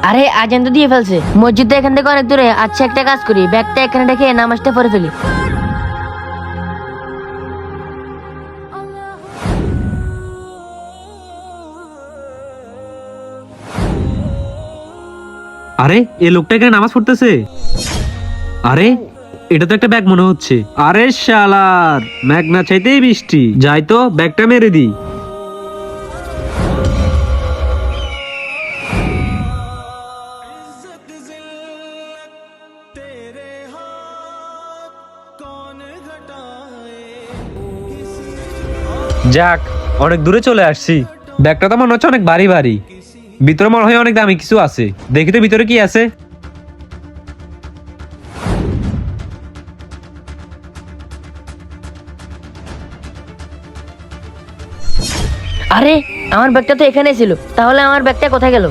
আরে আজান তো দিয়ে ফেলছে, মসজিদটা এখান থেকে অনেক দূরে। আচ্ছা একটা কাজ করি, ব্যাগটা এখানে রেখে নামাজটা পড়ে ফেলি। আরে এই লোকটা এখানে নামাজ পড়তেছে। আরে এটা তো একটা ব্যাগ মনে হচ্ছে। আরে শালার, ম্যাগ না চাইতেই বৃষ্টি। যাই তো ব্যাগটা মেরে দিই। যাক, অনেক দূরে চলে আসছি। ব্যাগটা তো মনে হচ্ছে অনেক ভারী ভারী। ভিতরে মনে হয় অনেক দামি কিছু আছে। দেখি তো ভিতরে কি আছে। আরে আমার ব্যাগটা তো এখানেই ছিল, তাহলে আমার ব্যাগটা কোথায় গেল?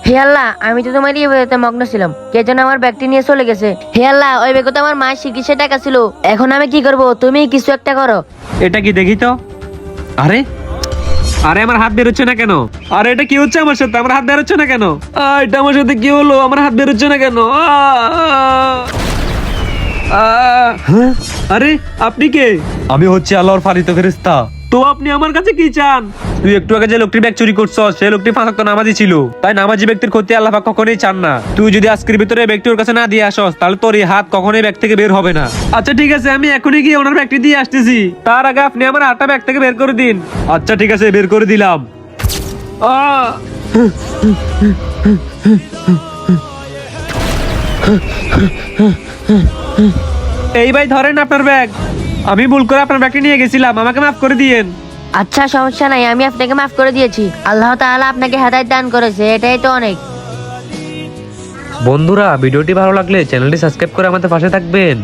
হে আল্লাহ, আমি তো তোমার ইবাদতে মগ্ন ছিলাম, কে যেন আমার ব্যাগটি নিয়ে চলে গেছে। হে আল্লাহ, ওই ব্যাগে তো আমার মায়ের চিকিৎসার টাকা ছিল। এখন আমি কি করব? তুমি কিছু একটা করো। এটা কি দেখি তো। আরে আরে আমার হাত বেরোচ্ছে না কেন? আরে এটা কি হচ্ছে আমার সাথে? আমার হাত বেরোচ্ছে না কেন? এটা আমার সাথে কি হলো? আমার হাত বেরোচ্ছে না কেন? হ্যাঁ? আরে আপনি কে? আমি হচ্ছে আল্লাহর ফারিত ফেরেশতা। তো আপনি আমার কাছে কি চান? তুই একটু আগে যে লোকটির ব্যাগ চুরি করছস, সেই লোকটি 5 ওয়াক্ত নামাজি ছিল। তাই নামাজি ব্যক্তির ক্ষতি আল্লাহ পাক কখনোই চান না। তুই যদি আজকের ভিতরে ব্যাগটি ওর কাছে না দিয়ে আসস, তাহলে তোর এই হাত কখনোই ব্যাগ থেকে বের হবে না। আচ্ছা ঠিক আছে, আমি এখনই গিয়ে ওনার ব্যাগটি দিয়ে আসতেছি। তার আগে আপনি আমার হাতটা ব্যাগ থেকে বের করে দিন। আচ্ছা ঠিক আছে, বের করে দিলাম। আহ! এই ভাই ধরেন আপনার ব্যাগ। আমি ভুল করে আপনার ব্যাগটি নিয়ে গেছিলাম, আমাকে মাফ করে দিয়েন। আচ্ছা সমস্যা নাই, আমি আপনাকে মাফ করে দিয়েছি। আল্লাহ তাআলা আপনাকে হেদায়েত দান করেছে, এটাই তো অনেক। বন্ধুরা, ভিডিওটি ভালো লাগলে চ্যানেলটি সাবস্ক্রাইব করে আমাদের পাশে থাকবেন।